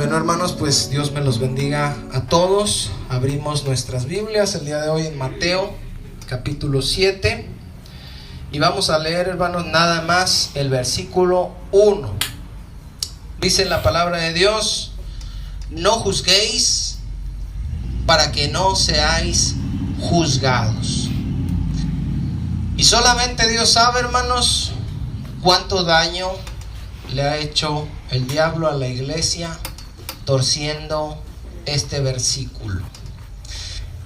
Bueno, hermanos, pues Dios me los bendiga a todos. Abrimos nuestras Biblias el día de hoy en Mateo capítulo 7 y vamos a leer, hermanos, nada más el versículo 1. Dice la palabra de Dios: no juzguéis para que no seáis juzgados. Y solamente Dios sabe, hermanos, cuánto daño le ha hecho el diablo a la iglesia torciendo este versículo.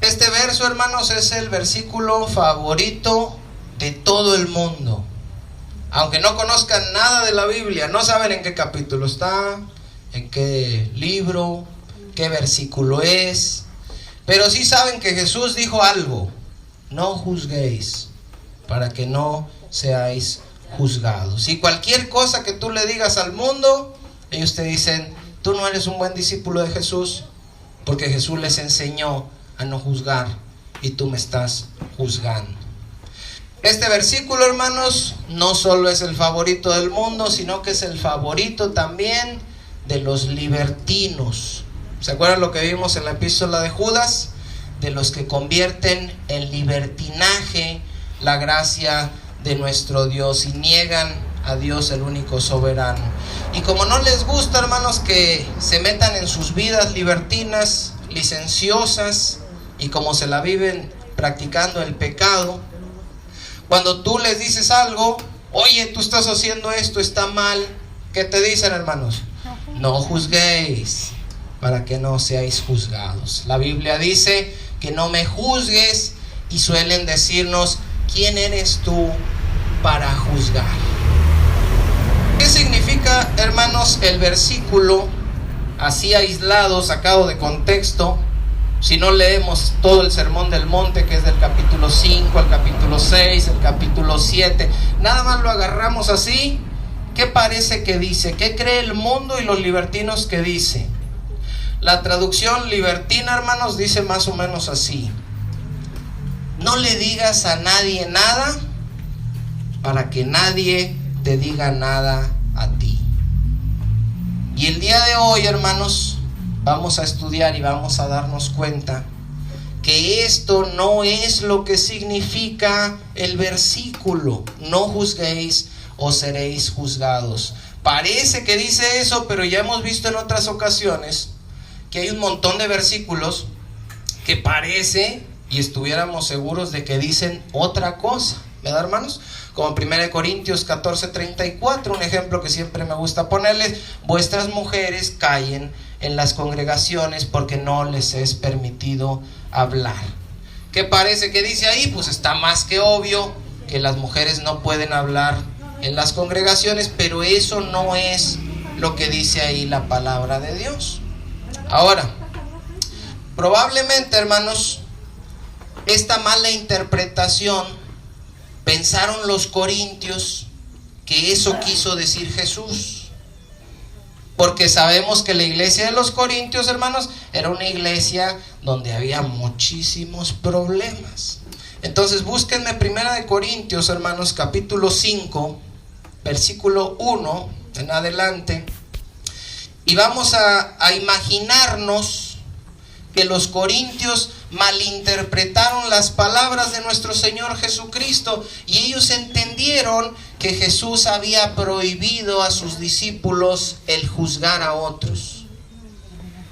Este verso, hermanos, es el versículo favorito de todo el mundo. Aunque no conozcan nada de la Biblia, no saben en qué capítulo está, en qué libro, qué versículo es, pero sí saben que Jesús dijo algo: no juzguéis para que no seáis juzgados. Y cualquier cosa que tú le digas al mundo, ellos te dicen: tú no eres un buen discípulo de Jesús, porque Jesús les enseñó a no juzgar y tú me estás juzgando. Este versículo, hermanos, no solo es el favorito del mundo, sino que es el favorito también de los libertinos. ¿Se acuerdan lo que vimos en la epístola de Judas? De los que convierten en libertinaje la gracia de nuestro Dios y niegan a Dios, el único soberano. Y como no les gusta, hermanos, que se metan en sus vidas libertinas, licenciosas, y como se la viven practicando el pecado, cuando tú les dices algo: oye, tú estás haciendo esto, está mal, ¿qué te dicen, hermanos? No juzguéis para que no seáis juzgados. La Biblia dice que no me juzgues, y suelen decirnos: ¿quién eres tú para juzgar? ¿Qué significa, hermanos, el versículo así aislado, sacado de contexto? Si no leemos todo el sermón del monte, que es del capítulo 5 al capítulo 6, el capítulo 7, nada más lo agarramos así. ¿Qué parece que dice? ¿Qué cree el mundo y los libertinos que dice? La traducción libertina, hermanos, dice más o menos así: no le digas a nadie nada para que nadie te diga nada a ti. Y el día de hoy, hermanos, vamos a estudiar y vamos a darnos cuenta que esto no es lo que significa el versículo: no juzguéis o seréis juzgados. Parece que dice eso, pero ya hemos visto en otras ocasiones que hay un montón de versículos que parece y estuviéramos seguros de que dicen otra cosa, ¿verdad, hermanos? Como 1 Corintios 14:34, un ejemplo que siempre me gusta ponerles: vuestras mujeres callen en las congregaciones porque no les es permitido hablar. ¿Qué parece que dice ahí? Pues está más que obvio que las mujeres no pueden hablar en las congregaciones, pero eso no es lo que dice ahí la palabra de Dios. Ahora, probablemente, hermanos, esta mala interpretación pensaron los corintios que eso quiso decir Jesús, porque sabemos que la iglesia de los corintios, hermanos, era una iglesia donde había muchísimos problemas. Entonces búsquenme 1 Corintios, hermanos, capítulo 5, versículo 1 en adelante, y vamos a imaginarnos que los corintios malinterpretaron las palabras de nuestro Señor Jesucristo, y ellos entendieron que Jesús había prohibido a sus discípulos el juzgar a otros.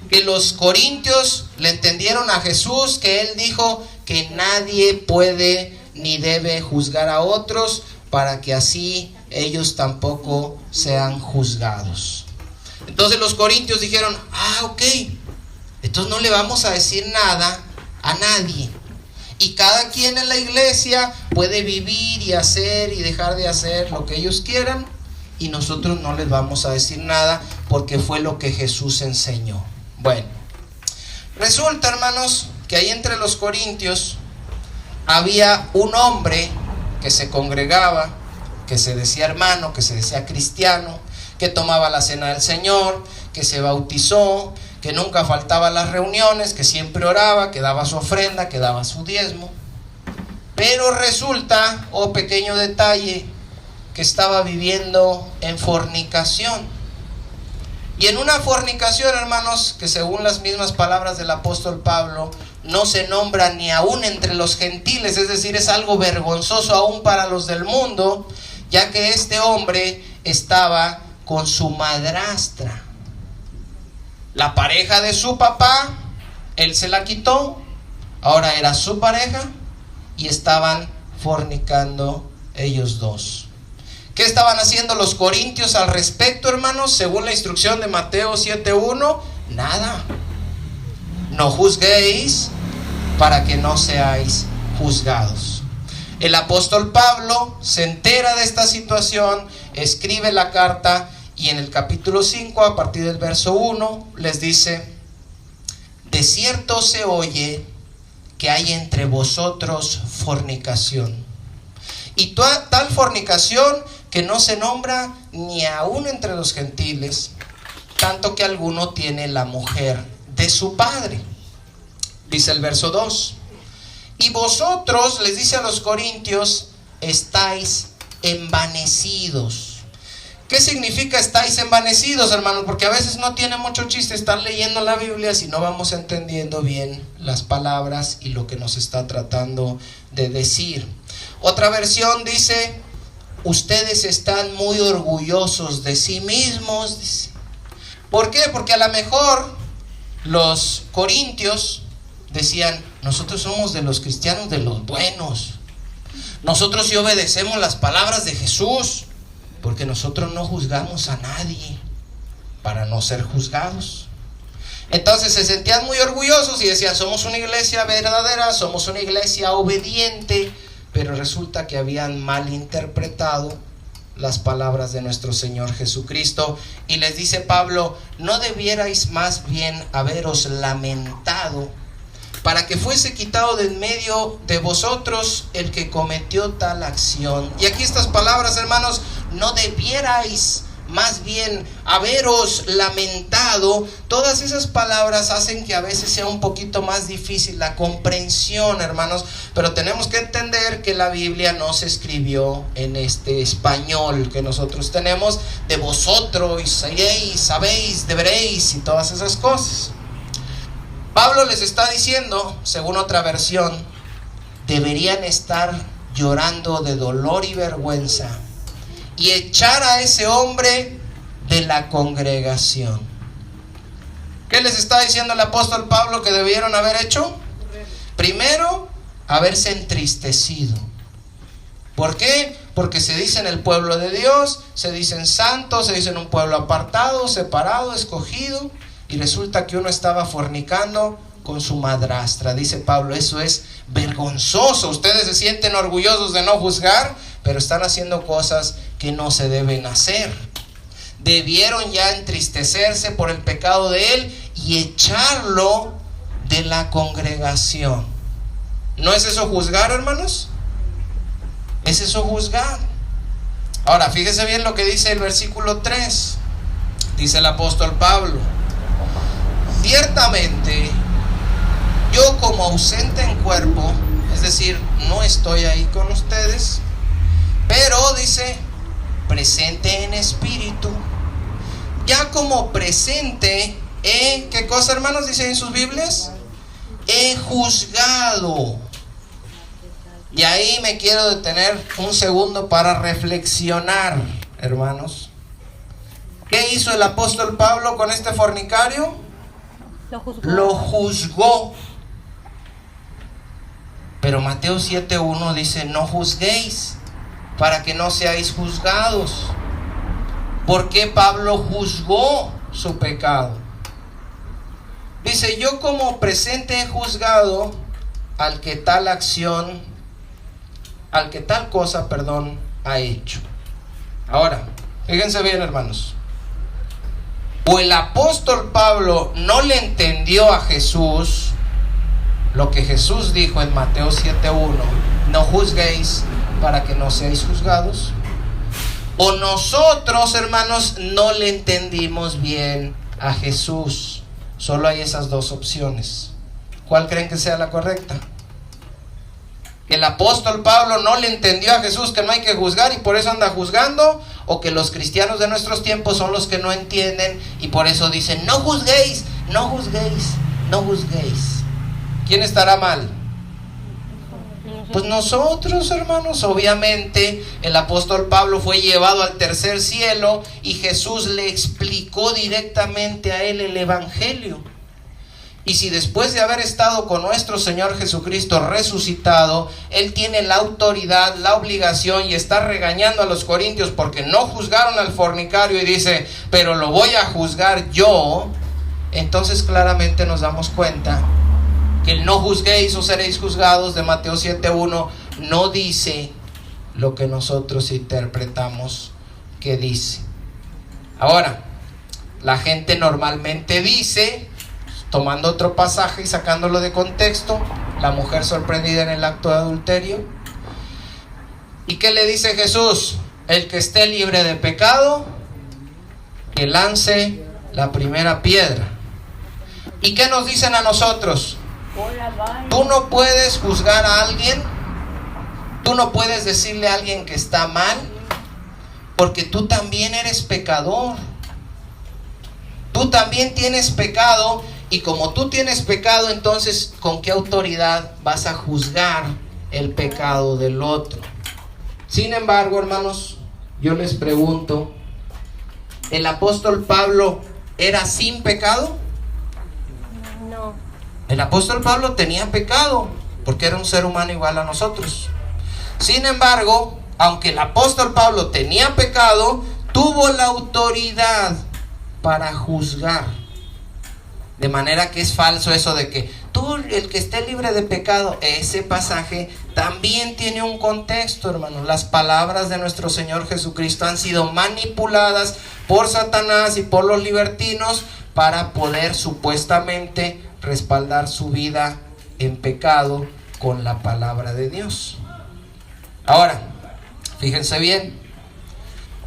Que los corintios le entendieron a Jesús que Él dijo que nadie puede ni debe juzgar a otros, para que así ellos tampoco sean juzgados. Entonces los corintios dijeron: ok, entonces no le vamos a decir nada a nadie, y cada quien en la iglesia puede vivir y hacer y dejar de hacer lo que ellos quieran, y nosotros no les vamos a decir nada porque fue lo que Jesús enseñó. Bueno, resulta, hermanos, que ahí entre los corintios había un hombre que se congregaba, que se decía hermano, que se decía cristiano, que tomaba la cena del Señor, que se bautizó, que nunca faltaba a las reuniones, que siempre oraba, que daba su ofrenda, que daba su diezmo. Pero resulta, pequeño detalle, que estaba viviendo en fornicación. Y en una fornicación, hermanos, que según las mismas palabras del apóstol Pablo, no se nombra ni aún entre los gentiles, es decir, es algo vergonzoso aún para los del mundo, ya que este hombre estaba con su madrastra. La pareja de su papá, él se la quitó, ahora era su pareja y estaban fornicando ellos dos. ¿Qué estaban haciendo los corintios al respecto, hermanos? Según la instrucción de Mateo 7:1, nada. No juzguéis para que no seáis juzgados. El apóstol Pablo se entera de esta situación, escribe la carta y en el capítulo 5, a partir del verso 1, les dice: de cierto se oye que hay entre vosotros fornicación. Y tal fornicación que no se nombra ni aún entre los gentiles, tanto que alguno tiene la mujer de su padre. Dice el verso 2. Y vosotros, les dice a los corintios, estáis envanecidos. ¿Qué significa estáis envanecidos, hermanos? Porque a veces no tiene mucho chiste estar leyendo la Biblia si no vamos entendiendo bien las palabras y lo que nos está tratando de decir. Otra versión dice: ustedes están muy orgullosos de sí mismos. Dice. ¿Por qué? Porque a lo mejor los corintios decían: nosotros somos de los cristianos de los buenos. Nosotros sí obedecemos las palabras de Jesús, porque nosotros no juzgamos a nadie para no ser juzgados. Entonces se sentían muy orgullosos y decían: somos una iglesia verdadera, somos una iglesia obediente. Pero resulta que habían malinterpretado las palabras de nuestro Señor Jesucristo. Y les dice Pablo: no debierais más bien haberos lamentado para que fuese quitado de en medio de vosotros el que cometió tal acción. Y aquí estas palabras, hermanos: no debierais más bien haberos lamentado. Todas esas palabras hacen que a veces sea un poquito más difícil la comprensión, hermanos, pero tenemos que entender que la Biblia no se escribió en este español que nosotros tenemos de vosotros, seréis, sabéis, deberéis y todas esas cosas. Pablo les está diciendo, según otra versión, deberían estar llorando de dolor y vergüenza y echar a ese hombre de la congregación. ¿Qué les está diciendo el apóstol Pablo que debieron haber hecho? Primero, haberse entristecido. ¿Por qué? Porque se dicen el pueblo de Dios, se dicen santos, se dicen un pueblo apartado, separado, escogido, y resulta que uno estaba fornicando con su madrastra. Dice Pablo: eso es vergonzoso. Ustedes se sienten orgullosos de no juzgar, pero están haciendo cosas que no se deben hacer. Debieron ya entristecerse por el pecado de él y echarlo de la congregación. ¿No es eso juzgar, hermanos? ¿Es eso juzgar? Ahora, fíjese bien lo que dice el versículo 3. Dice el apóstol Pablo: ciertamente yo, como ausente en cuerpo, es decir, no estoy ahí con ustedes, pero dice, presente en espíritu, ya como presente, ¿qué cosa, hermanos? Dice en sus Biblias: he juzgado. Y ahí me quiero detener un segundo para reflexionar, hermanos. ¿Qué hizo el apóstol Pablo con este fornicario? Lo juzgó. Pero Mateo 7:1 dice: no juzguéis para que no seáis juzgados. ¿Por qué Pablo juzgó su pecado? Dice: yo como presente he juzgado al que tal acción, al que tal cosa, ha hecho. Ahora, fíjense bien, hermanos. O el apóstol Pablo no le entendió a Jesús lo que Jesús dijo en Mateo 7:1: no juzguéis para que no seáis juzgados. O nosotros, hermanos, no le entendimos bien a Jesús. Solo hay esas dos opciones. ¿Cuál creen que sea la correcta? ¿Que el apóstol Pablo no le entendió a Jesús que no hay que juzgar y por eso anda juzgando? ¿O que los cristianos de nuestros tiempos son los que no entienden y por eso dicen, no juzguéis, no juzguéis, no juzguéis? ¿Quién estará mal? Pues nosotros, hermanos. Obviamente el apóstol Pablo fue llevado al tercer cielo y Jesús le explicó directamente a él el evangelio. Y si después de haber estado con nuestro Señor Jesucristo resucitado, Él tiene la autoridad, la obligación y está regañando a los corintios porque no juzgaron al fornicario y dice, pero lo voy a juzgar yo, entonces claramente nos damos cuenta que el no juzguéis o seréis juzgados de Mateo 7:1 no dice lo que nosotros interpretamos que dice. Ahora, la gente normalmente dice, tomando otro pasaje y sacándolo de contexto, la mujer sorprendida en el acto de adulterio. ¿Y qué le dice Jesús? El que esté libre de pecado, que lance la primera piedra. ¿Y qué nos dicen a nosotros? Tú no puedes juzgar a alguien, tú no puedes decirle a alguien que está mal, porque tú también eres pecador. Tú también tienes pecado. Y como tú tienes pecado, entonces, ¿con qué autoridad vas a juzgar el pecado del otro? Sin embargo, hermanos, yo les pregunto, ¿el apóstol Pablo era sin pecado? No. El apóstol Pablo tenía pecado, porque era un ser humano igual a nosotros. Sin embargo, aunque el apóstol Pablo tenía pecado, tuvo la autoridad para juzgar. De manera que es falso eso de que tú, el que esté libre de pecado. Ese pasaje también tiene un contexto, hermanos. Las palabras de nuestro Señor Jesucristo han sido manipuladas por Satanás y por los libertinos para poder supuestamente respaldar su vida en pecado con la palabra de Dios. Ahora, fíjense bien,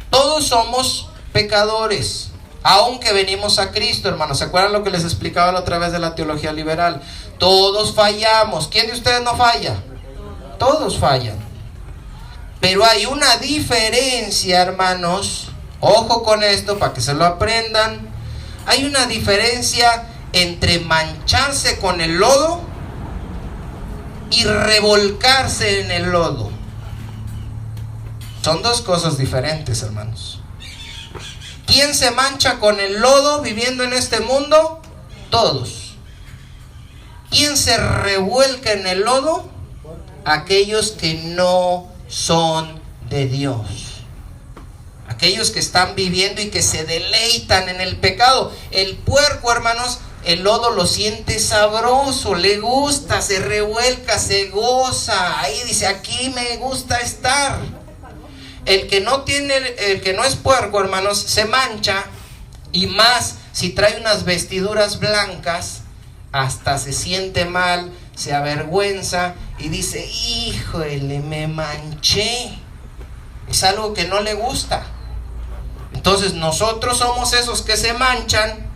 todos somos pecadores. Aunque venimos a Cristo, hermanos. ¿Se acuerdan lo que les explicaba la otra vez de la teología liberal? Todos fallamos. ¿Quién de ustedes no falla? Todos fallan. Pero hay una diferencia, hermanos. Ojo con esto para que se lo aprendan. Hay una diferencia entre mancharse con el lodo y revolcarse en el lodo. Son dos cosas diferentes, hermanos. ¿Quién se mancha con el lodo viviendo en este mundo? Todos. ¿Quién se revuelca en el lodo? Aquellos que no son de Dios. Aquellos que están viviendo y que se deleitan en el pecado. El puerco, hermanos, el lodo lo siente sabroso, le gusta, se revuelca, se goza. Ahí dice, aquí me gusta estar. El que no es puerco, hermanos, se mancha, y más si trae unas vestiduras blancas, hasta se siente mal, se avergüenza y dice, híjole, me manché. Es algo que no le gusta. Entonces nosotros somos esos que se manchan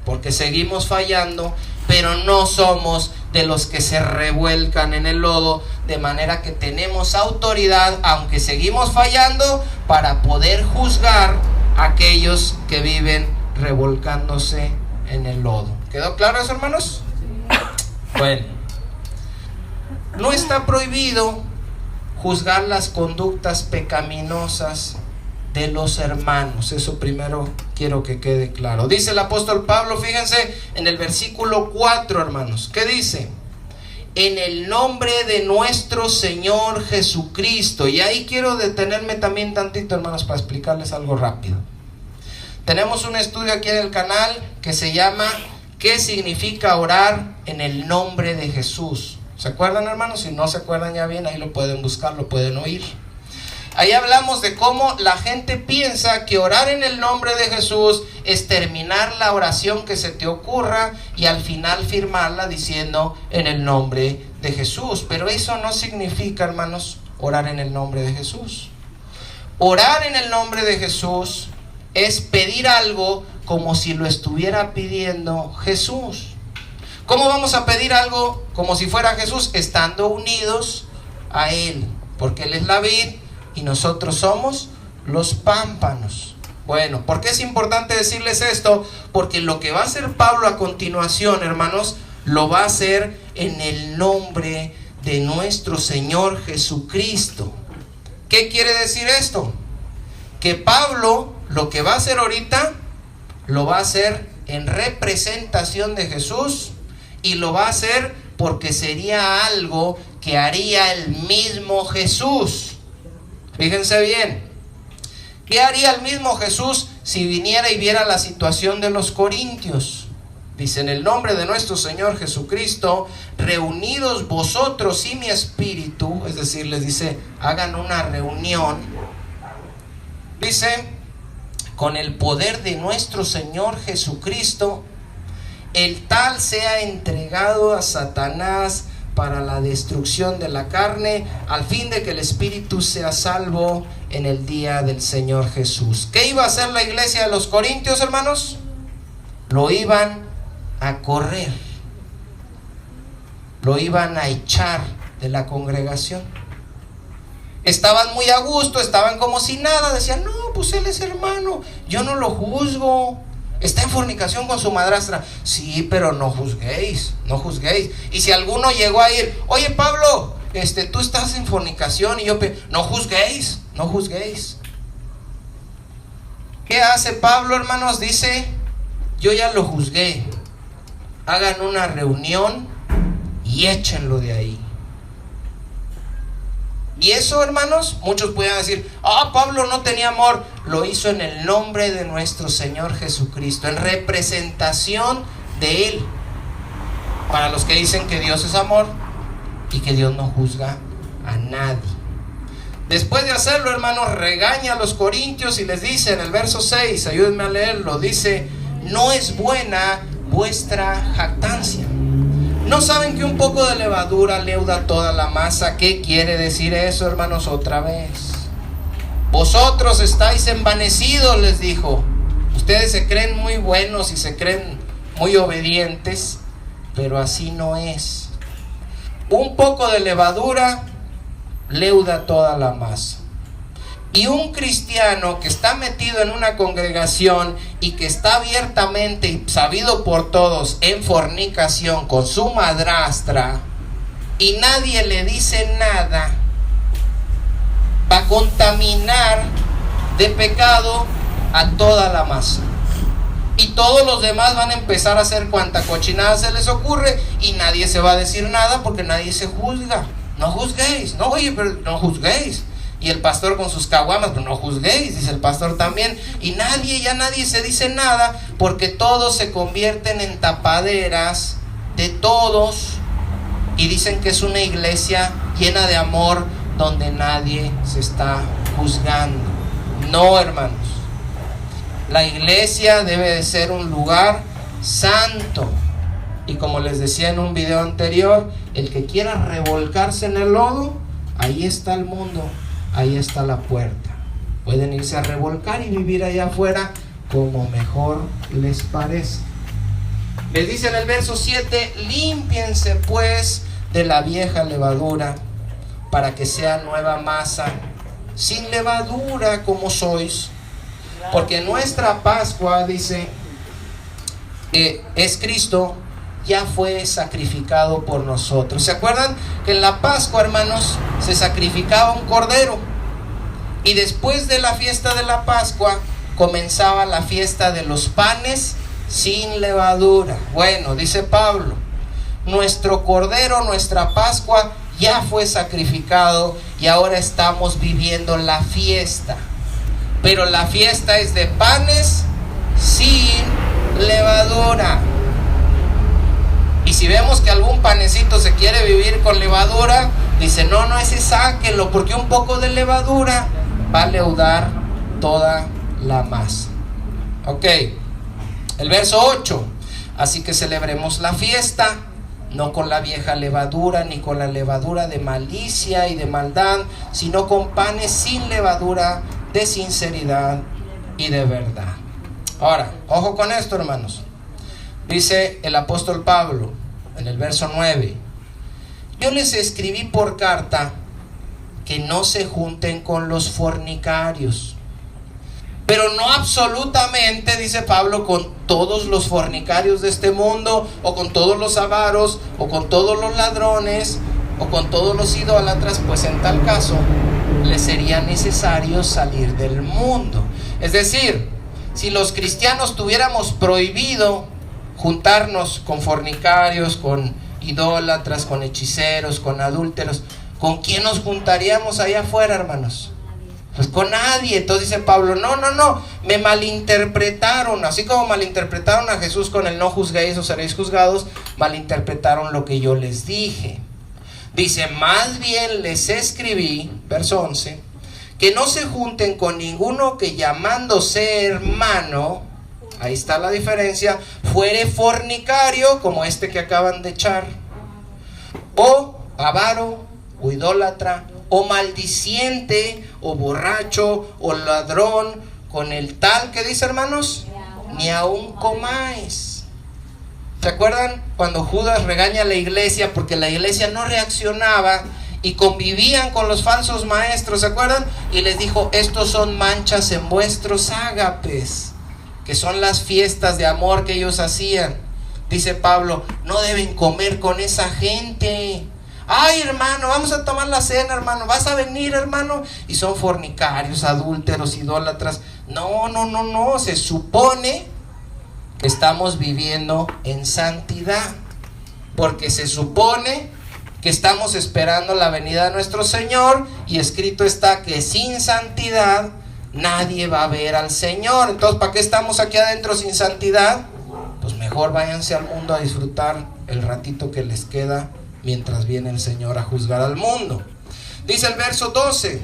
porque seguimos fallando, pero no somos de los que se revuelcan en el lodo, de manera que tenemos autoridad, aunque seguimos fallando, para poder juzgar a aquellos que viven revolcándose en el lodo. ¿Quedó claro eso, hermanos? Bueno, no está prohibido juzgar las conductas pecaminosas de los hermanos. Eso primero quiero que quede claro. Dice el apóstol Pablo, fíjense en el versículo 4, hermanos. ¿Qué dice? En el nombre de nuestro Señor Jesucristo. Y ahí quiero detenerme también tantito, hermanos, para explicarles algo rápido. Tenemos un estudio aquí en el canal que se llama ¿qué significa orar en el nombre de Jesús? ¿Se acuerdan, hermanos? Si no se acuerdan ya bien, ahí lo pueden buscar, lo pueden oír. Ahí hablamos de cómo la gente piensa que orar en el nombre de Jesús es terminar la oración que se te ocurra y al final firmarla diciendo en el nombre de Jesús. Pero eso no significa, hermanos, orar en el nombre de Jesús. Orar en el nombre de Jesús es pedir algo como si lo estuviera pidiendo Jesús. ¿Cómo vamos a pedir algo como si fuera Jesús? Estando unidos a Él, porque Él es la vid y nosotros somos los pámpanos. Bueno, ¿por qué es importante decirles esto? Porque lo que va a hacer Pablo a continuación, hermanos, lo va a hacer en el nombre de nuestro Señor Jesucristo. ¿Qué quiere decir esto? Que Pablo lo que va a hacer ahorita, lo va a hacer en representación de Jesús, y lo va a hacer porque sería algo que haría el mismo Jesús. Fíjense bien. ¿Qué haría el mismo Jesús si viniera y viera la situación de los corintios? Dice, en el nombre de nuestro Señor Jesucristo, reunidos vosotros y mi espíritu, es decir, les dice, hagan una reunión. Dice, con el poder de nuestro Señor Jesucristo, el tal sea entregado a Satanás para la destrucción de la carne, al fin de que el espíritu sea salvo en el día del Señor Jesús. ¿Qué iba a hacer la iglesia de los corintios, hermanos? Lo iban a correr, lo iban a echar de la congregación. Estaban muy a gusto, estaban como si nada, decían, no, pues él es hermano, yo no lo juzgo. Está en fornicación con su madrastra. Sí, pero no juzguéis, no juzguéis. Y si alguno llegó a ir, oye Pablo, tú estás en fornicación, y yo, no juzguéis, no juzguéis. ¿Qué hace Pablo, hermanos? Dice, yo ya lo juzgué. Hagan una reunión y échenlo de ahí. Y eso, hermanos, muchos pueden decir, Pablo no tenía amor. Lo hizo en el nombre de nuestro Señor Jesucristo, en representación de Él. Para los que dicen que Dios es amor y que Dios no juzga a nadie. Después de hacerlo, hermanos, regaña a los corintios y les dice en el verso 6, ayúdenme a leerlo, dice, no es buena vuestra jactancia. ¿No saben que un poco de levadura leuda toda la masa? ¿Qué quiere decir eso, hermanos? Otra vez. Vosotros estáis envanecidos, les dijo. Ustedes se creen muy buenos y se creen muy obedientes, pero así no es. Un poco de levadura leuda toda la masa. Y un cristiano que está metido en una congregación y que está abiertamente y sabido por todos en fornicación con su madrastra y nadie le dice nada, va a contaminar de pecado a toda la masa. Y todos los demás van a empezar a hacer cuanta cochinada se les ocurre y nadie se va a decir nada porque nadie se juzga. No juzguéis, no, oye, pero no juzguéis. Y el pastor con sus caguamas, pero no juzguéis, dice el pastor también. Y nadie se dice nada, porque todos se convierten en tapaderas de todos. Y dicen que es una iglesia llena de amor, donde nadie se está juzgando. No, hermanos. La iglesia debe de ser un lugar santo. Y como les decía en un video anterior, el que quiera revolcarse en el lodo, ahí está el mundo. Ahí está la puerta. Pueden irse a revolcar y vivir allá afuera como mejor les parece. Les dice en el verso 7, límpiense pues de la vieja levadura para que sea nueva masa, sin levadura como sois. Porque nuestra Pascua, dice, es Cristo, ya fue sacrificado por nosotros. ¿Se acuerdan que en la Pascua, hermanos, se sacrificaba un cordero? Y después de la fiesta de la Pascua comenzaba la fiesta de los panes sin levadura. Bueno, dice Pablo, nuestro cordero, nuestra Pascua ya fue sacrificado y ahora estamos viviendo la fiesta. Pero la fiesta es de panes sin levadura. Y si vemos que algún panecito se quiere vivir con levadura, dice, no, ese sáquenlo, porque un poco de levadura va a leudar toda la masa. Ok, el verso 8, así que celebremos la fiesta, no con la vieja levadura, ni con la levadura de malicia y de maldad, sino con panes sin levadura, de sinceridad y de verdad. Ahora, ojo con esto, hermanos. Dice el apóstol Pablo en el verso 9, yo les escribí por carta que no se junten con los fornicarios. Pero no absolutamente, dice Pablo, con todos los fornicarios de este mundo, o con todos los avaros, o con todos los ladrones, o con todos los idólatras, pues en tal caso les sería necesario salir del mundo. Es decir, si los cristianos tuviéramos prohibido juntarnos con fornicarios, con idólatras, con hechiceros, con adúlteros, ¿con quién nos juntaríamos allá afuera, hermanos? Pues con nadie. Entonces dice Pablo, no, me malinterpretaron. Así como malinterpretaron a Jesús con el no juzguéis o seréis juzgados, malinterpretaron lo que yo les dije. Dice, más bien les escribí, verso 11, que no se junten con ninguno que llamándose hermano, ahí está la diferencia, fuere fornicario, como este que acaban de echar, o avaro, o idólatra, o maldiciente, o borracho, o ladrón, con el tal que dice, hermanos, ni aun comáis. ¿Se acuerdan cuando Judas regaña a la iglesia porque la iglesia no reaccionaba y convivían con los falsos maestros? ¿Se acuerdan? Y les dijo, estos son manchas en vuestros ágapes, que son las fiestas de amor que ellos hacían. Dice Pablo, no deben comer con esa gente. Ay, hermano, vamos a tomar la cena, hermano, ¿vas a venir, hermano? Y son fornicarios, adúlteros, idólatras. No, se supone que estamos viviendo en santidad, porque se supone que estamos esperando la venida de nuestro Señor, y escrito está que sin santidad nadie va a ver al Señor. Entonces, ¿para qué estamos aquí adentro sin santidad? Pues mejor váyanse al mundo a disfrutar el ratito que les queda mientras viene el Señor a juzgar al mundo. Dice el verso 12,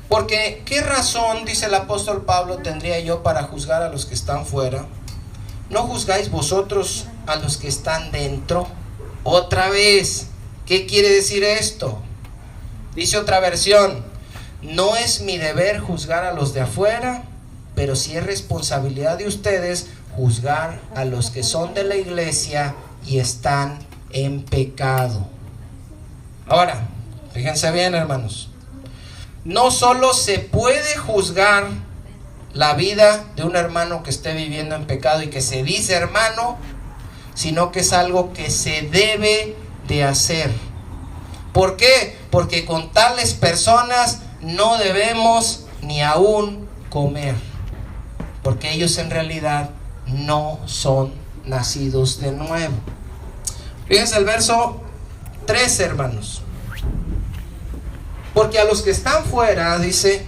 porque ¿qué razón, dice el apóstol Pablo, tendría yo para juzgar a los que están fuera? ¿No juzgáis vosotros a los que están dentro? Otra vez, ¿qué quiere decir esto? Dice otra versión, no es mi deber juzgar a los de afuera, pero sí es responsabilidad de ustedes juzgar a los que son de la iglesia y están en pecado. Ahora, fíjense bien, hermanos, no solo se puede juzgar la vida de un hermano que esté viviendo en pecado y que se dice hermano, sino que es algo que se debe de hacer. ¿Por qué? Porque con tales personas no debemos ni aún comer, porque ellos en realidad no son nacidos de nuevo. Fíjense el verso 13, hermanos. Porque a los que están fuera, dice,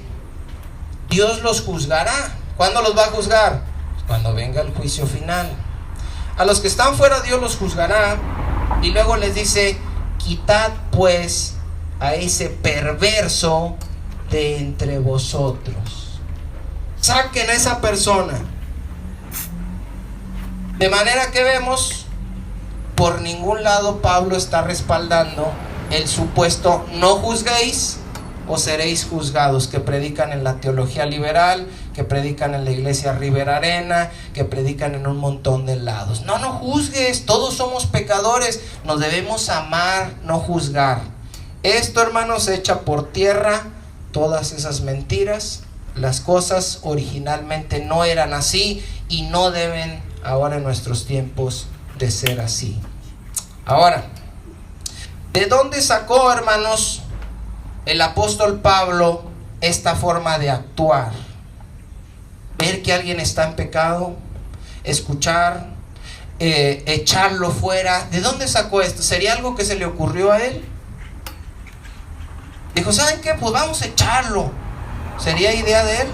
Dios los juzgará. ¿Cuándo los va a juzgar? Cuando venga el juicio final. A los que están fuera Dios los juzgará. Y luego les dice, quitad pues a ese perverso de entre vosotros. Saquen a esa persona. De manera que vemos, por ningún lado Pablo está respaldando el supuesto no juzguéis o seréis juzgados que predican en la teología liberal, que predican en la iglesia Rivera Arena, que predican en un montón de lados. No juzgues, todos somos pecadores, nos debemos amar, no juzgar. Esto, hermanos, echa por tierra todas esas mentiras. Las cosas originalmente no eran así y no deben ahora en nuestros tiempos de ser así. Ahora, ¿de dónde sacó, hermanos, el apóstol Pablo esta forma de actuar? Ver que alguien está en pecado, escuchar, echarlo fuera. ¿De dónde sacó esto? ¿Sería algo que se le ocurrió a él? Dijo, ¿saben qué? Pues vamos a echarlo. ¿Sería idea de él?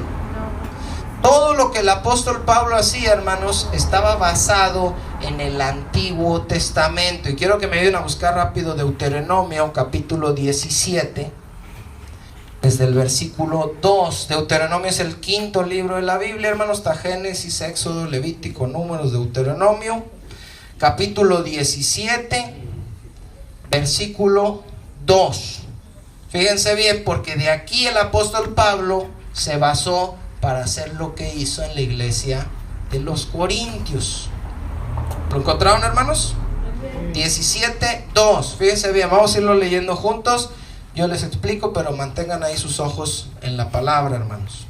Todo lo que el apóstol Pablo hacía, hermanos, estaba basado en el Antiguo Testamento. Y quiero que me ayuden a buscar rápido Deuteronomio, capítulo 17, desde el versículo 2. Deuteronomio es el quinto libro de la Biblia, hermanos. Está Génesis, Éxodo, Levítico, Números, Deuteronomio. Capítulo 17, versículo 2. Fíjense bien, porque de aquí el apóstol Pablo se basó para hacer lo que hizo en la iglesia de los Corintios. ¿Lo encontraron, hermanos? 17:2. Fíjense bien, vamos a irlo leyendo juntos. Yo les explico, pero mantengan ahí sus ojos en la palabra, hermanos.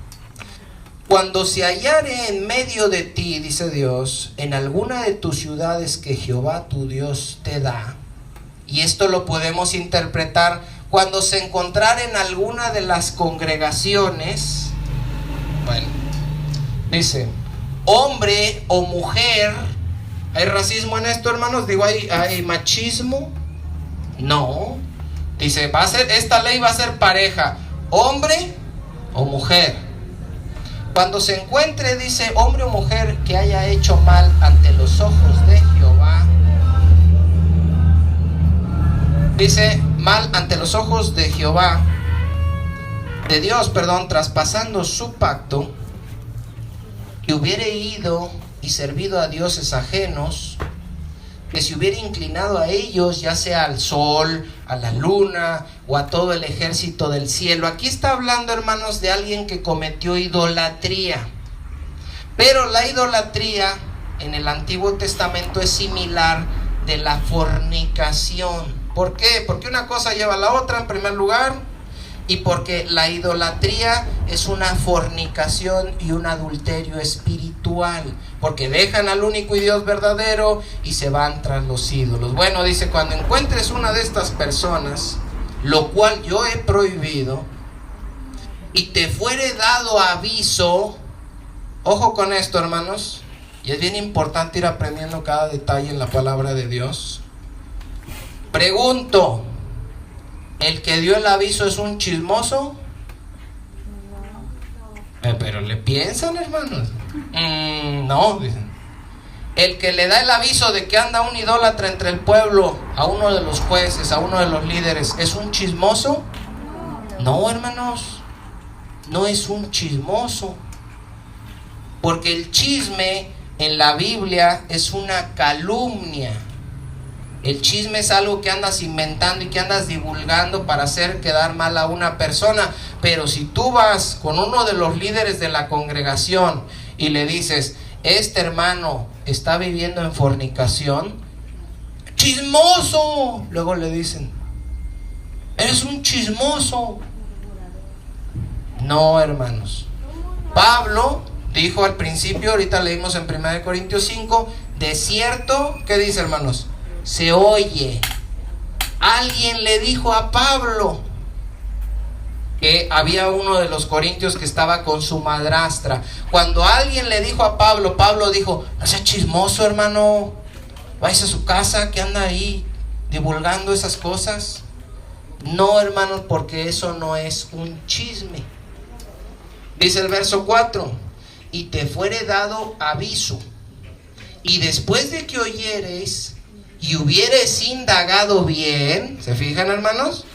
Cuando se hallare en medio de ti, dice Dios, en alguna de tus ciudades que Jehová tu Dios te da, y esto lo podemos interpretar cuando se encontrara en alguna de las congregaciones, bueno, dice, hombre o mujer, ¿hay racismo en esto, hermanos? Digo, ¿hay machismo? No. Dice, esta ley va a ser pareja, hombre o mujer. Cuando se encuentre, dice, hombre o mujer que haya hecho mal ante los ojos de Jehová, dice, mal ante los ojos de Jehová, de Dios, perdón, traspasando su pacto, que hubiere ido y servido a dioses ajenos, que se hubiera inclinado a ellos, ya sea al sol, a la luna o a todo el ejército del cielo. Aquí está hablando, hermanos, de alguien que cometió idolatría. Pero la idolatría en el Antiguo Testamento es similar de la fornicación. ¿Por qué? Porque una cosa lleva a la otra, en primer lugar, y porque la idolatría es una fornicación y un adulterio espiritual, porque dejan al único y Dios verdadero y se van tras los ídolos. Bueno, dice, cuando encuentres una de estas personas, lo cual yo he prohibido, y te fuere dado aviso, ojo con esto, hermanos, y es bien importante ir aprendiendo cada detalle en la palabra de Dios. Pregunto, ¿el que dio el aviso es un chismoso? Pero le piensan, hermanos. No, dicen. El que le da el aviso de que anda un idólatra entre el pueblo, a uno de los jueces, a uno de los líderes, ¿es un chismoso? No, hermanos, no es un chismoso. Porque el chisme en la Biblia es una calumnia. El chisme es algo que andas inventando y que andas divulgando para hacer quedar mal a una persona. Pero si tú vas con uno de los líderes de la congregación y le dices, este hermano está viviendo en fornicación, ¡chismoso! Luego le dicen, eres un chismoso. No, hermanos. Pablo dijo al principio, ahorita leímos en 1 Corintios 5, de cierto, ¿qué dice, hermanos? Se oye. Alguien le dijo a Pablo que había uno de los corintios que estaba con su madrastra. Cuando alguien le dijo a Pablo, Pablo dijo, no sea chismoso, hermano, váyase a su casa, que anda ahí divulgando esas cosas. No, hermanos, porque eso no es un chisme. Dice el verso 4, y te fuere dado aviso, y después de que oyeres y hubieres indagado bien, ¿se fijan, hermanos?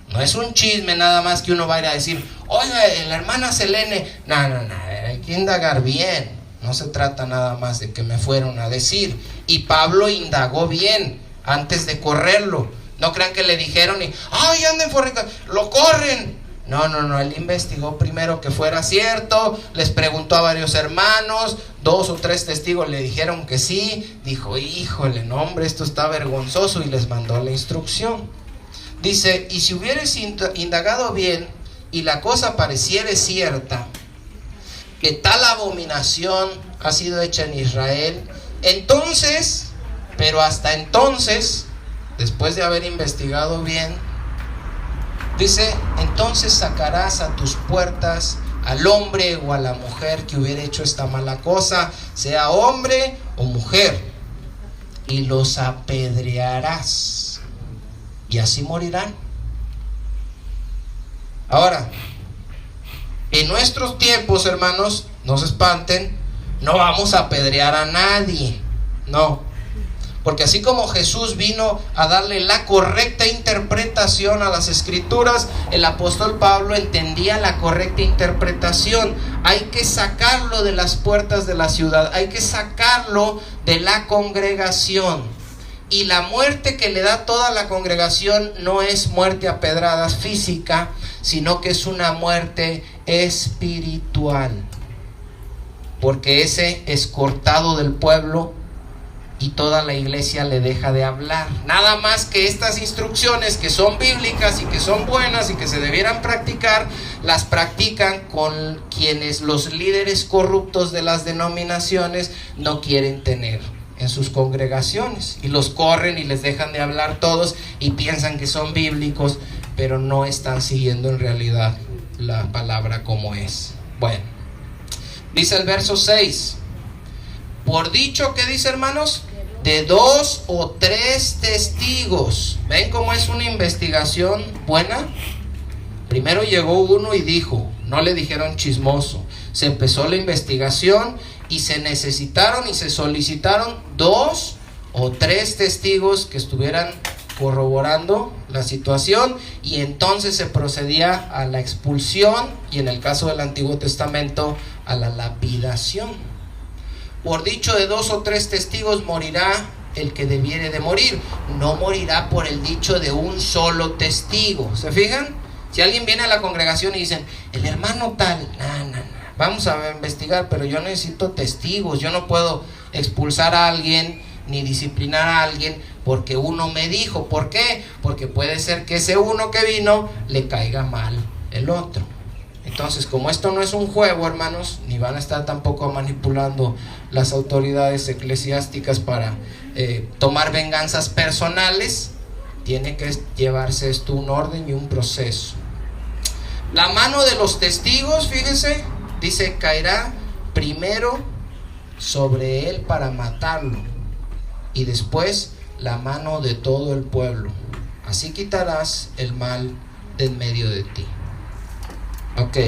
No es un chisme nada más que uno va a ir a decir, oiga, la hermana Selene, no, hay que indagar bien. No se trata nada más de que me fueron a decir. Y Pablo indagó bien antes de correrlo. No crean que le dijeron y, ay, anden fornicando, lo corren. No, él investigó primero que fuera cierto, les preguntó a varios hermanos, 2 o 3 testigos le dijeron que sí, dijo, híjole, no hombre, esto está vergonzoso, y les mandó la instrucción. Dice, y si hubieres indagado bien y la cosa pareciere cierta, que tal abominación ha sido hecha en Israel, entonces, pero hasta entonces, después de haber investigado bien, dice, entonces sacarás a tus puertas al hombre o a la mujer que hubiera hecho esta mala cosa, sea hombre o mujer, y los apedrearás, y así morirán. Ahora, en nuestros tiempos, hermanos, no se espanten, no vamos a apedrear a nadie, no. Porque así como Jesús vino a darle la correcta interpretación a las Escrituras, el apóstol Pablo entendía la correcta interpretación. Hay que sacarlo de las puertas de la ciudad, hay que sacarlo de la congregación. Y la muerte que le da toda la congregación no es muerte a pedradas física, sino que es una muerte espiritual. Porque ese es cortado del pueblo y toda la iglesia le deja de hablar. Nada más que estas instrucciones que son bíblicas y que son buenas y que se debieran practicar, las practican con quienes los líderes corruptos de las denominaciones no quieren tener en sus congregaciones, y los corren y les dejan de hablar todos y piensan que son bíblicos, pero no están siguiendo en realidad la palabra como es. Bueno, dice el verso 6: por dicho, ¿qué dice, hermanos? De 2 o 3 testigos. ¿Ven cómo es una investigación buena? Primero llegó uno y dijo, no le dijeron chismoso. Se empezó la investigación y se necesitaron y se solicitaron 2 o 3 testigos que estuvieran corroborando la situación, y entonces se procedía a la expulsión y, en el caso del Antiguo Testamento, a la lapidación. Por dicho de 2 o 3 testigos morirá el que debiere de morir. No morirá por el dicho de un solo testigo. ¿Se fijan? Si alguien viene a la congregación y dicen, el hermano tal, vamos a investigar, pero yo necesito testigos. Yo no puedo expulsar a alguien ni disciplinar a alguien porque uno me dijo. ¿Por qué? Porque puede ser que ese uno que vino le caiga mal el otro. Entonces, como esto no es un juego, hermanos, ni van a estar tampoco manipulando las autoridades eclesiásticas para tomar venganzas personales, tiene que llevarse esto un orden y un proceso. La mano de los testigos, fíjense, dice, caerá primero sobre él para matarlo, y después la mano de todo el pueblo. Así quitarás el mal de en medio de ti. Ok.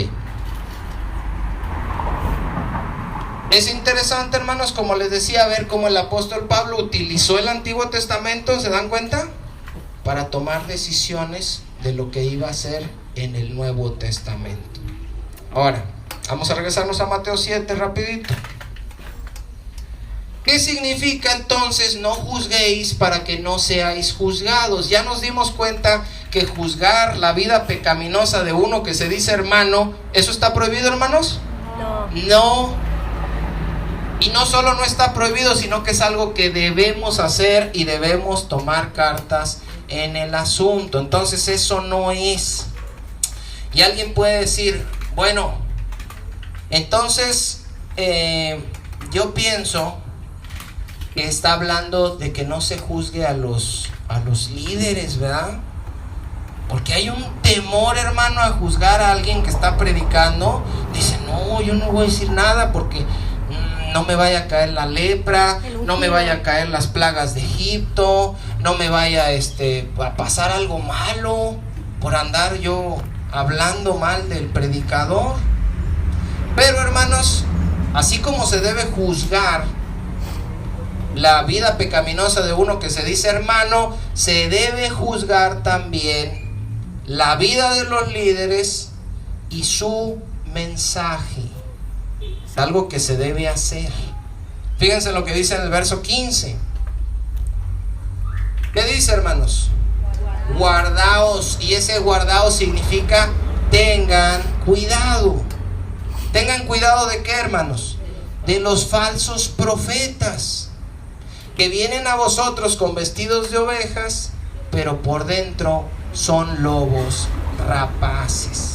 Es interesante, hermanos, como les decía, ver cómo el apóstol Pablo utilizó el Antiguo Testamento, ¿se dan cuenta? Para tomar decisiones de lo que iba a hacer en el Nuevo Testamento. Ahora, vamos a regresarnos a Mateo 7 rapidito. ¿Qué significa entonces no juzguéis para que no seáis juzgados? Ya nos dimos cuenta que juzgar la vida pecaminosa de uno que se dice hermano, ¿eso está prohibido, hermanos? No. Y no solo no está prohibido, sino que es algo que debemos hacer y debemos tomar cartas en el asunto. Entonces eso no es. Y alguien puede decir, bueno, entonces yo pienso que está hablando de que no se juzgue a los líderes, ¿verdad? Porque hay un temor, hermano, a juzgar a alguien que está predicando. Dice, no, yo no voy a decir nada porque no me vaya a caer la lepra, no me vaya a caer las plagas de Egipto, no me vaya a pasar algo malo por andar yo hablando mal del predicador. Pero, hermanos, así como se debe juzgar la vida pecaminosa de uno que se dice hermano, se debe juzgar también la vida de los líderes y su mensaje. Es algo que se debe hacer. Fíjense lo que dice en el verso 15. ¿Qué dice, hermanos? Guardaos. Y ese guardaos significa tengan cuidado. ¿Tengan cuidado de qué, hermanos? De los falsos profetas, que vienen a vosotros con vestidos de ovejas, pero por dentro son lobos rapaces.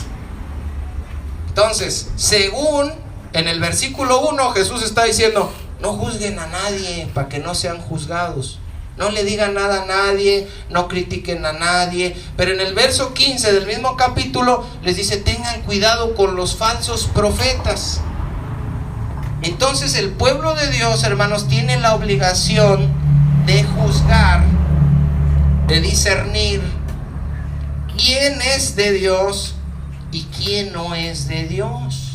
Entonces, según en el versículo 1, Jesús está diciendo, no juzguen a nadie para que no sean juzgados. No le digan nada a nadie, no critiquen a nadie. Pero en el verso 15 del mismo capítulo les dice, tengan cuidado con los falsos profetas. Entonces el pueblo de Dios, hermanos, tiene la obligación de juzgar, de discernir quién es de Dios y quién no es de Dios.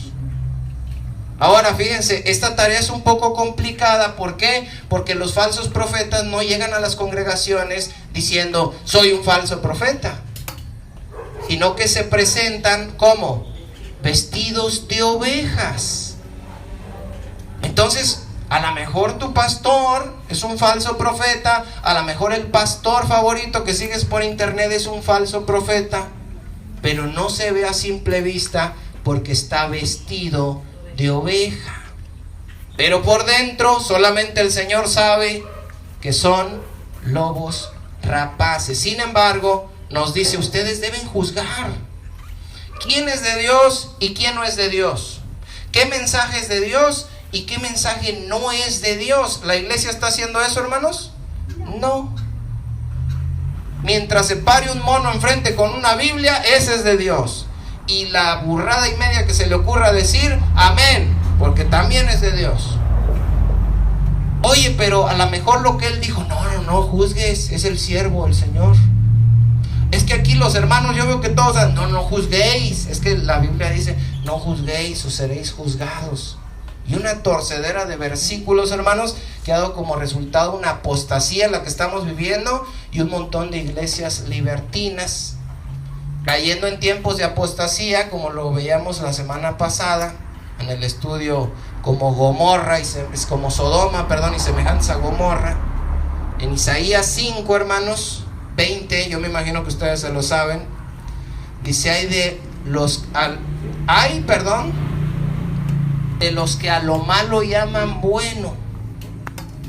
Ahora fíjense, esta tarea es un poco complicada. ¿Por qué? Porque los falsos profetas no llegan a las congregaciones diciendo, soy un falso profeta, sino que se presentan como vestidos de ovejas. Entonces, a lo mejor tu pastor es un falso profeta, a lo mejor el pastor favorito que sigues por internet es un falso profeta, pero no se ve a simple vista porque está vestido de oveja. Pero por dentro solamente el Señor sabe que son lobos rapaces. Sin embargo, nos dice, ustedes deben juzgar quién es de Dios y quién no es de Dios, qué mensaje es de Dios y qué mensaje no es de Dios. ¿La iglesia está haciendo eso, hermanos? No. Mientras se pare un mono enfrente con una Biblia, ese es de Dios. Y la burrada y media que se le ocurra decir, amén, porque también es de Dios. Oye, pero a lo mejor lo que él dijo, no juzgues, es el siervo, el Señor. Es que aquí los hermanos, yo veo que todos, no juzguéis. Es que la Biblia dice, no juzguéis o seréis juzgados. Y una torcedera de versículos, hermanos, que ha dado como resultado una apostasía en la que estamos viviendo y un montón de iglesias libertinas cayendo en tiempos de apostasía, como lo veíamos la semana pasada en el estudio, como Gomorra como Sodoma, y semejanza a Gomorra. En Isaías 5, hermanos, 20, yo me imagino que ustedes se lo saben, dice, de los que a lo malo llaman bueno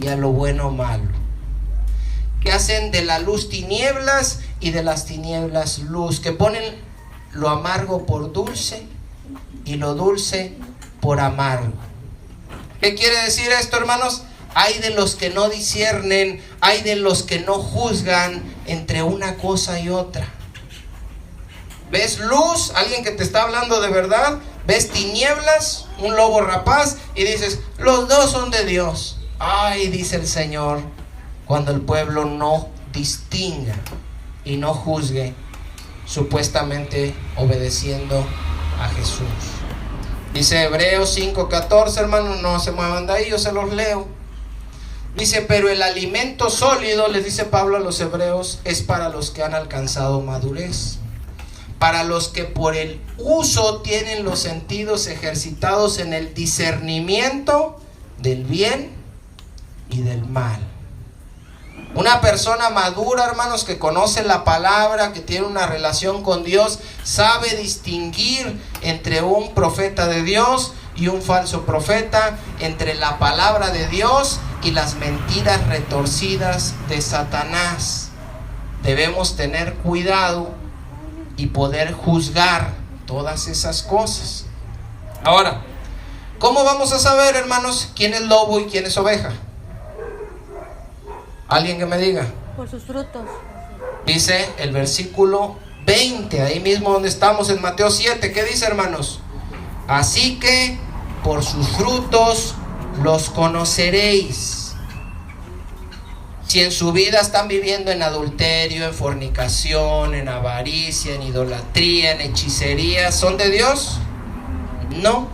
y a lo bueno malo, que hacen de la luz tinieblas y de las tinieblas luz, que ponen lo amargo por dulce y lo dulce por amargo. ¿Qué quiere decir esto, hermanos? Hay de los que no disciernen, hay de los que no juzgan entre una cosa y otra. ¿Ves luz? Alguien que te está hablando de verdad. ¿Ves tinieblas? Un lobo rapaz. Y dices, los dos son de Dios. Ay, dice el Señor, cuando el pueblo no distinga y no juzgue, supuestamente obedeciendo a Jesús. Dice Hebreos 5:14, hermanos, no se muevan de ahí, yo se los leo. Dice, pero el alimento sólido, les dice Pablo a los hebreos, es para los que han alcanzado madurez, para los que por el uso tienen los sentidos ejercitados en el discernimiento del bien y del mal. Una persona madura, hermanos, que conoce la palabra, que tiene una relación con Dios, sabe distinguir entre un profeta de Dios y un falso profeta, entre la palabra de Dios y las mentiras retorcidas de Satanás. Debemos tener cuidado y poder juzgar todas esas cosas. Ahora, ¿cómo vamos a saber, hermanos, quién es lobo y quién es oveja? ¿Alguien que me diga? Por sus frutos. Dice el versículo 20, ahí mismo donde estamos en Mateo 7. ¿Qué dice, hermanos? Así que por sus frutos los conoceréis. Si en su vida están viviendo en adulterio, en fornicación, en avaricia, en idolatría, en hechicería, ¿son de Dios? No.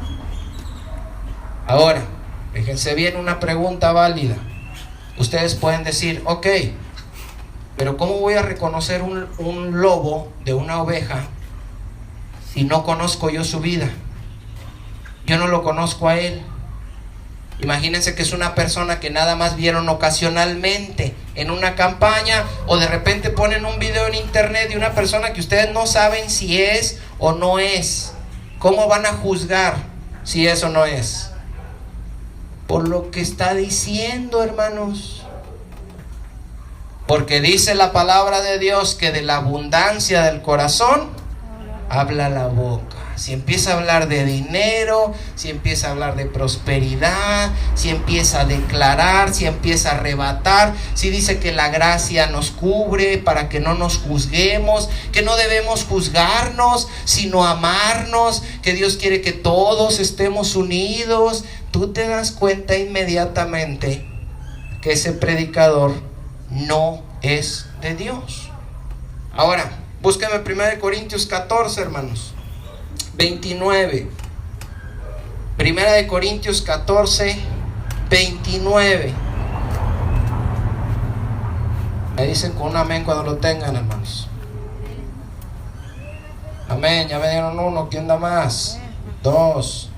Ahora, fíjense bien, una pregunta válida. Ustedes pueden decir, ok, pero ¿cómo voy a reconocer un lobo de una oveja si no conozco yo su vida? Yo no lo conozco a él. Imagínense que es una persona que nada más vieron ocasionalmente en una campaña, o de repente ponen un video en internet de una persona que ustedes no saben si es o no es. ¿Cómo van a juzgar si es o no es? Por lo que está diciendo, hermanos. Porque dice la palabra de Dios que de la abundancia del corazón habla la boca. Si empieza a hablar de dinero, si empieza a hablar de prosperidad, si empieza a declarar, si empieza a arrebatar, si dice que la gracia nos cubre para que no nos juzguemos, que no debemos juzgarnos, sino amarnos, que Dios quiere que todos estemos unidos, tú te das cuenta inmediatamente que ese predicador no es de Dios. Ahora, búsqueme 1 Corintios 14, hermanos. 29. 1 Corintios 14, 29. Me dicen con un amén cuando lo tengan, hermanos. Amén, ya me dieron uno. ¿Quién da más? 2.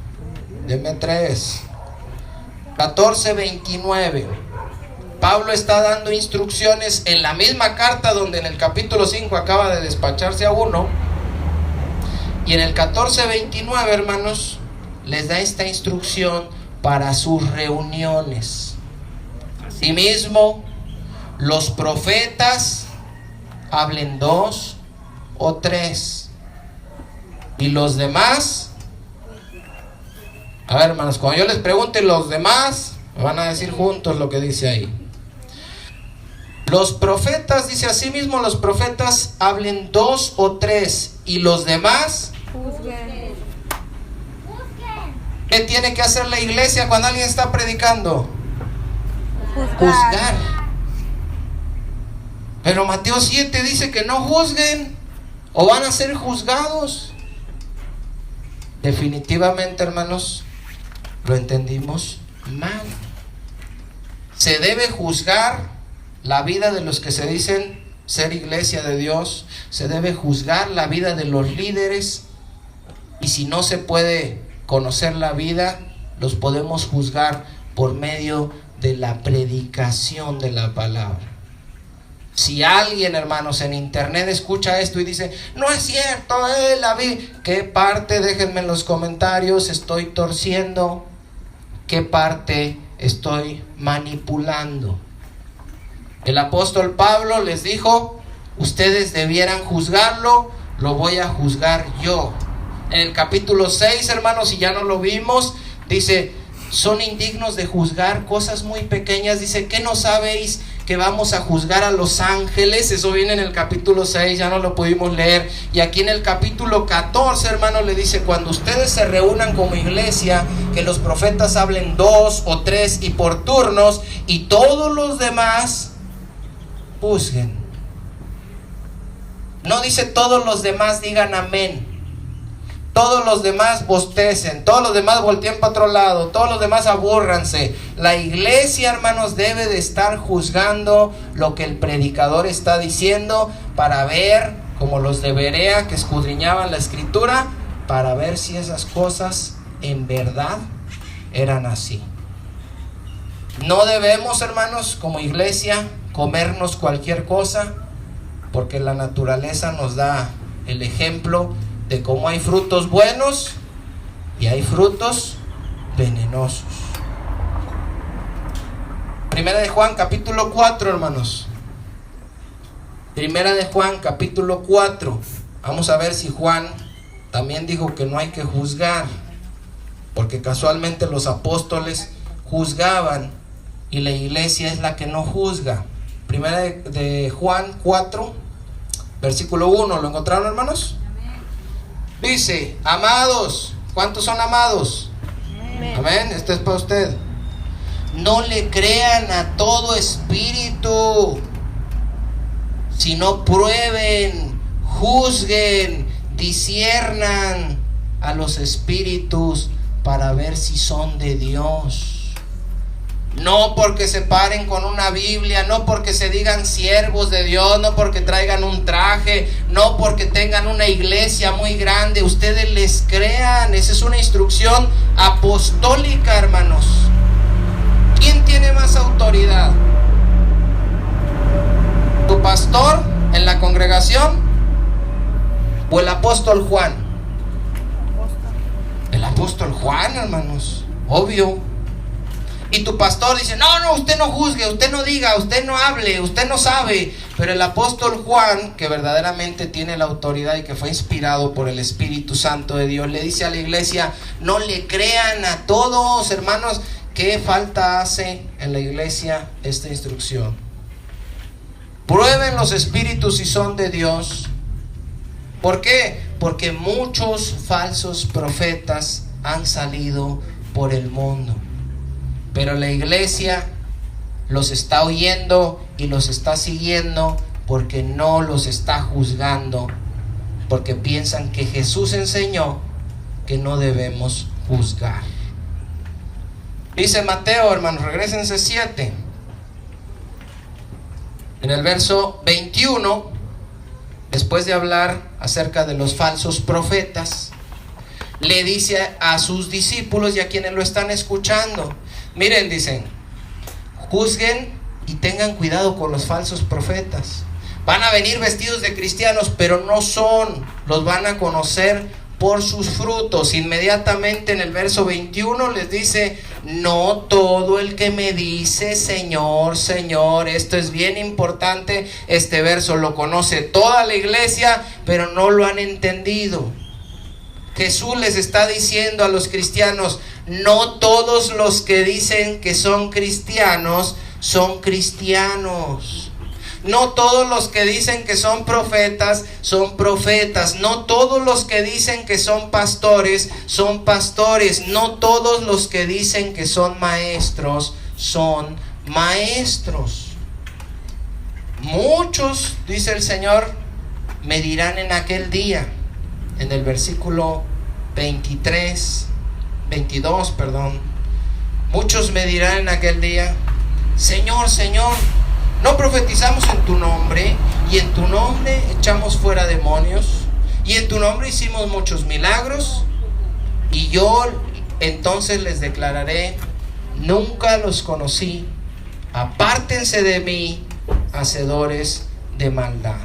Denme 3. 14, 29. Pablo está dando instrucciones en la misma carta donde en el capítulo 5 acaba de despacharse a uno. Y en el 14:29, hermanos, les da esta instrucción para sus reuniones. Asimismo, los profetas hablen 2 o 3, y los demás, a ver, hermanos, cuando yo les pregunte los demás, me van a decir juntos lo que dice ahí. Los profetas, dice así mismo, los profetas hablen 2 o 3, y los demás Juzguen. ¿qué tiene que hacer la iglesia cuando alguien está predicando? Juzgar. Pero Mateo 7 dice que no juzguen o van a ser juzgados. Definitivamente, hermanos, lo entendimos mal. Se debe juzgar la vida de los que se dicen ser iglesia de Dios. Se debe juzgar la vida de los líderes. Y si no se puede conocer la vida, los podemos juzgar por medio de la predicación de la palabra. Si alguien, hermanos, en internet escucha esto y dice, no es cierto, la vi, ¿qué parte? Déjenme en los comentarios, estoy torciendo, ¿qué parte estoy manipulando? El apóstol Pablo les dijo, ustedes debieran juzgarlo, lo voy a juzgar yo. En el capítulo 6, hermanos, si ya no lo vimos, dice, son indignos de juzgar cosas muy pequeñas. Dice, ¿qué no sabéis que vamos a juzgar a los ángeles? Eso viene en el capítulo 6, ya no lo pudimos leer. Y aquí en el capítulo 14, hermanos, le dice, cuando ustedes se reúnan como iglesia, que los profetas hablen 2 o 3 y por turnos, y todos los demás juzguen. No dice todos los demás digan amén, todos los demás bostecen, todos los demás volteen para otro lado, todos los demás abúrranse. La iglesia, hermanos, debe de estar juzgando lo que el predicador está diciendo para ver, como los de Berea que escudriñaban la escritura, para ver si esas cosas en verdad eran así. No debemos, hermanos, como iglesia, comernos cualquier cosa, porque la naturaleza nos da el ejemplo de cómo hay frutos buenos y hay frutos venenosos. Primera de Juan capítulo 4, hermanos. Primera de Juan capítulo 4. Vamos a ver si Juan también dijo que no hay que juzgar, porque casualmente los apóstoles juzgaban y la iglesia es la que no juzga. Primera de Juan 4, versículo 1. ¿Lo encontraron, hermanos? Dice, amados, ¿cuántos son amados? Amén, esto es para usted. No le crean a todo espíritu, sino prueben, juzguen, disciernan a los espíritus para ver si son de Dios. No porque se paren con una Biblia, no porque se digan siervos de Dios, no porque traigan un traje, no porque tengan una iglesia muy grande, ustedes les crean. Esa es una instrucción apostólica, hermanos. ¿Quién tiene más autoridad? ¿Tu pastor en la congregación o el apóstol Juan? El apóstol Juan, hermanos, obvio. Y tu pastor dice, no, usted no juzgue, usted no diga, usted no hable, usted no sabe. Pero el apóstol Juan, que verdaderamente tiene la autoridad y que fue inspirado por el Espíritu Santo de Dios, le dice a la iglesia, no le crean a todos, hermanos. ¿Qué falta hace en la iglesia esta instrucción? Prueben los espíritus si son de Dios. ¿Por qué? Porque muchos falsos profetas han salido por el mundo. Pero la iglesia los está oyendo y los está siguiendo porque no los está juzgando, porque piensan que Jesús enseñó que no debemos juzgar. Dice Mateo, hermanos, regrésense 7. En el verso 21, después de hablar acerca de los falsos profetas, le dice a sus discípulos y a quienes lo están escuchando, miren, dicen, juzguen y tengan cuidado con los falsos profetas. Van a venir vestidos de cristianos, pero no son. Los van a conocer por sus frutos. Inmediatamente en el verso 21 les dice: no todo el que me dice Señor, Señor. Esto es bien importante. Este verso lo conoce toda la iglesia, pero no lo han entendido. Jesús les está diciendo a los cristianos: no todos los que dicen que son cristianos son cristianos. No todos los que dicen que son profetas son profetas. No todos los que dicen que son pastores son pastores. No todos los que dicen que son maestros son maestros. Muchos, dice el Señor, me dirán en aquel día, en el versículo 22, muchos me dirán en aquel día: Señor, Señor, ¿no profetizamos en tu nombre? Y en tu nombre echamos fuera demonios, y en tu nombre hicimos muchos milagros. Y yo entonces les declararé: nunca los conocí, apártense de mí, hacedores de maldad.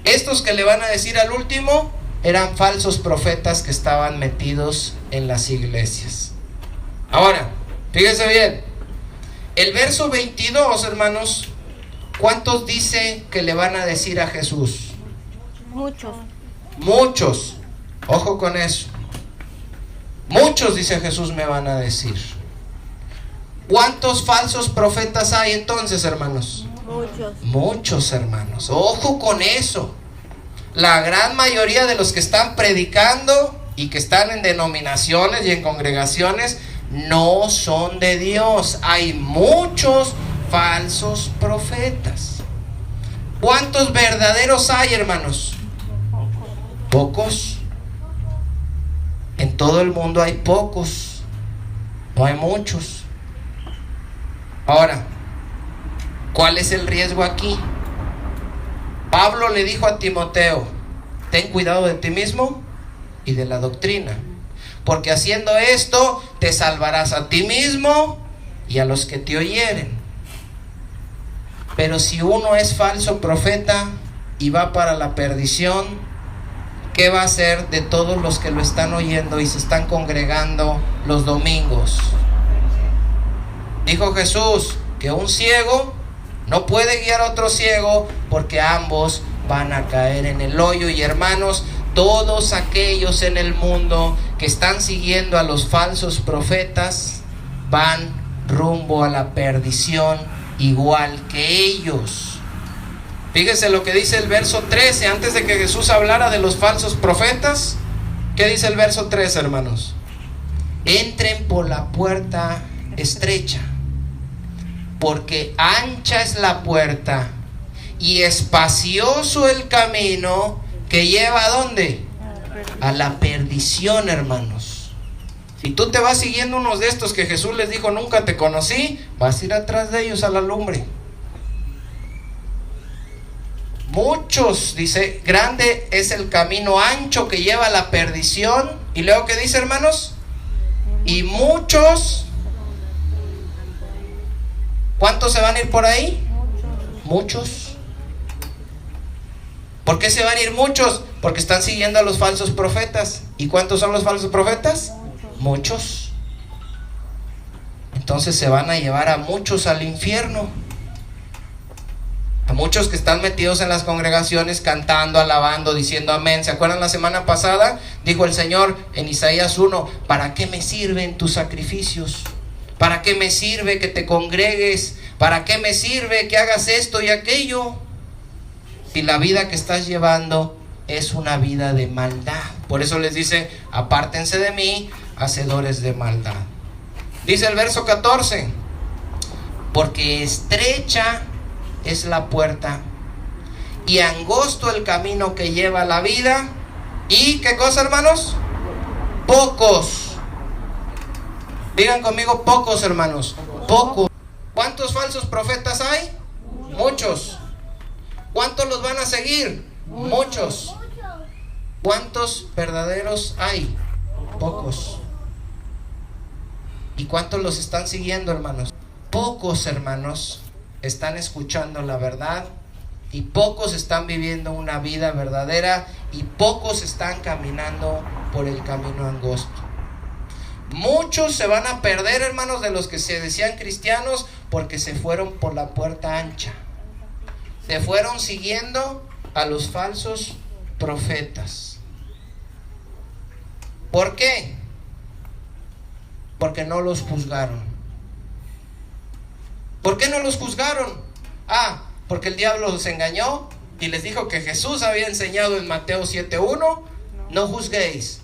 Estos que le van a decir al último eran falsos profetas que estaban metidos en las iglesias. Ahora, fíjense bien, el verso 22, hermanos, ¿cuántos dice que le van a decir a Jesús? Muchos. Muchos. Ojo con eso. Muchos, dice Jesús, me van a decir. ¿Cuántos falsos profetas hay entonces, hermanos? Muchos. Muchos, hermanos. Ojo con eso. La gran mayoría de los que están predicando y que están en denominaciones y en congregaciones no son de Dios. Hay muchos falsos profetas. ¿Cuántos verdaderos hay, hermanos? Pocos. En todo el mundo hay pocos, no hay muchos. Ahora, ¿cuál es el riesgo aquí? Pablo le dijo a Timoteo: ten cuidado de ti mismo y de la doctrina, porque haciendo esto te salvarás a ti mismo y a los que te oyeren. Pero si uno es falso profeta y va para la perdición, ¿qué va a hacer de todos los que lo están oyendo y se están congregando los domingos? Dijo Jesús que un ciego no puede guiar a otro ciego, porque ambos van a caer en el hoyo. Y hermanos, todos aquellos en el mundo que están siguiendo a los falsos profetas van rumbo a la perdición igual que ellos. Fíjese lo que dice el verso 13, antes de que Jesús hablara de los falsos profetas. ¿Qué dice el verso 13, hermanos? Entren por la puerta estrecha, porque ancha es la puerta y espacioso el camino que lleva ¿a dónde? A la perdición, hermanos. Si tú te vas siguiendo unos de estos que Jesús les dijo: nunca te conocí, vas a ir atrás de ellos a la lumbre. Muchos, dice, grande es el camino ancho que lleva a la perdición. Y luego, ¿qué dice, hermanos? Y muchos. ¿Cuántos se van a ir por ahí? Muchos. ¿Por qué se van a ir muchos? Porque están siguiendo a los falsos profetas. ¿Y cuántos son los falsos profetas? Muchos. Entonces se van a llevar a muchos al infierno. A muchos que están metidos en las congregaciones cantando, alabando, diciendo amén. ¿Se acuerdan la semana pasada? Dijo el Señor en Isaías 1: ¿para qué me sirven tus sacrificios? ¿Para qué me sirve que te congregues? ¿Para qué me sirve que hagas esto y aquello? Si la vida que estás llevando es una vida de maldad. Por eso les dice: apártense de mí, hacedores de maldad. Dice el verso 14: porque estrecha es la puerta y angosto el camino que lleva a la vida. ¿Y qué cosa, hermanos? Pocos. Digan conmigo: pocos, hermanos. Pocos. ¿Cuántos falsos profetas hay? Muchos. ¿Cuántos los van a seguir? Muchos. ¿Cuántos verdaderos hay? Pocos. ¿Y cuántos los están siguiendo, hermanos? Pocos, hermanos, están escuchando la verdad, y pocos están viviendo una vida verdadera y pocos están caminando por el camino angosto. Muchos se van a perder, hermanos, de los que se decían cristianos, porque se fueron por la puerta ancha. Se fueron siguiendo a los falsos profetas. ¿Por qué? Porque no los juzgaron. ¿Por qué no los juzgaron? Porque el diablo los engañó y les dijo que Jesús había enseñado en Mateo 7:1, no juzguéis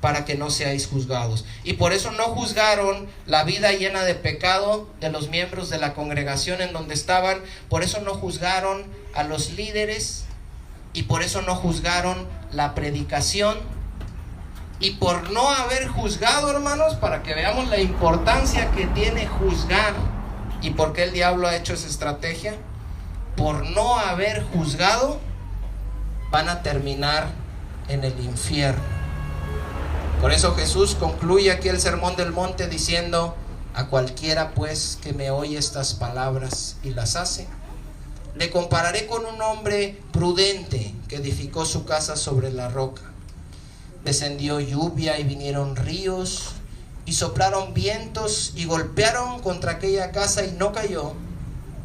para que no seáis juzgados. Y por eso no juzgaron la vida llena de pecado de los miembros de la congregación en donde estaban. Por eso no juzgaron a los líderes. Y por eso no juzgaron la predicación. Y por no haber juzgado, hermanos, para que veamos la importancia que tiene juzgar y por qué el diablo ha hecho esa estrategia, por no haber juzgado, van a terminar en el infierno. Por eso Jesús concluye aquí el Sermón del Monte diciendo: a cualquiera pues que me oye estas palabras y las hace, le compararé con un hombre prudente que edificó su casa sobre la roca. Descendió lluvia y vinieron ríos y soplaron vientos y golpearon contra aquella casa y no cayó,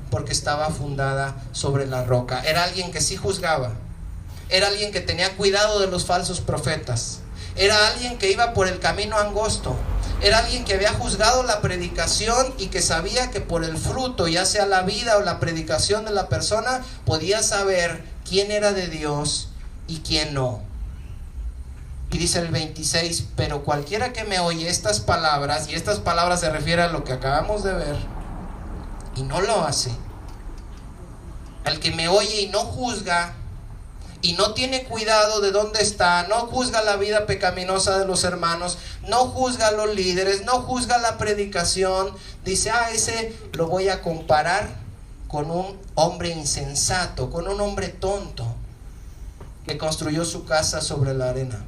porque estaba fundada sobre la roca. Era alguien que sí juzgaba. Era alguien que tenía cuidado de los falsos profetas. Era alguien que iba por el camino angosto. Era alguien que había juzgado la predicación y que sabía que por el fruto, ya sea la vida o la predicación de la persona, podía saber quién era de Dios y quién no. Y dice el 26: pero cualquiera que me oye estas palabras, y estas palabras se refiere a lo que acabamos de ver, y no lo hace, al que me oye y no juzga, y no tiene cuidado de dónde está, no juzga la vida pecaminosa de los hermanos, no juzga a los líderes, no juzga la predicación, dice: ese lo voy a comparar con un hombre insensato, con un hombre tonto, que construyó su casa sobre la arena.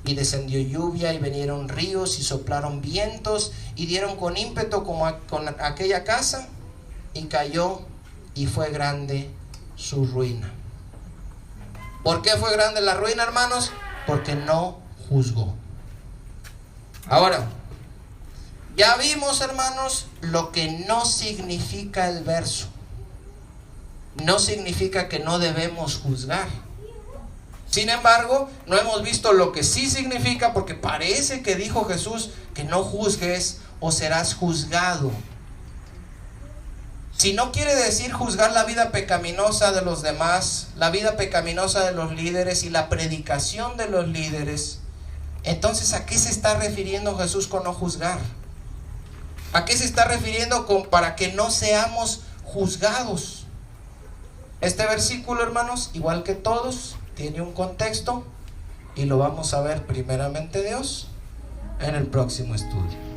Y descendió lluvia y vinieron ríos y soplaron vientos y dieron con ímpetu con aquella casa, y cayó, y fue grande su ruina. ¿Por qué fue grande la ruina, hermanos? Porque no juzgó. Ahora, ya vimos, hermanos, lo que no significa el verso. No significa que no debemos juzgar. Sin embargo, no hemos visto lo que sí significa, porque parece que dijo Jesús que no juzgues o serás juzgado. Si no quiere decir juzgar la vida pecaminosa de los demás, la vida pecaminosa de los líderes y la predicación de los líderes, entonces ¿a qué se está refiriendo Jesús con no juzgar? ¿A qué se está refiriendo con para que no seamos juzgados? Este versículo, hermanos, igual que todos, tiene un contexto y lo vamos a ver primeramente Dios en el próximo estudio.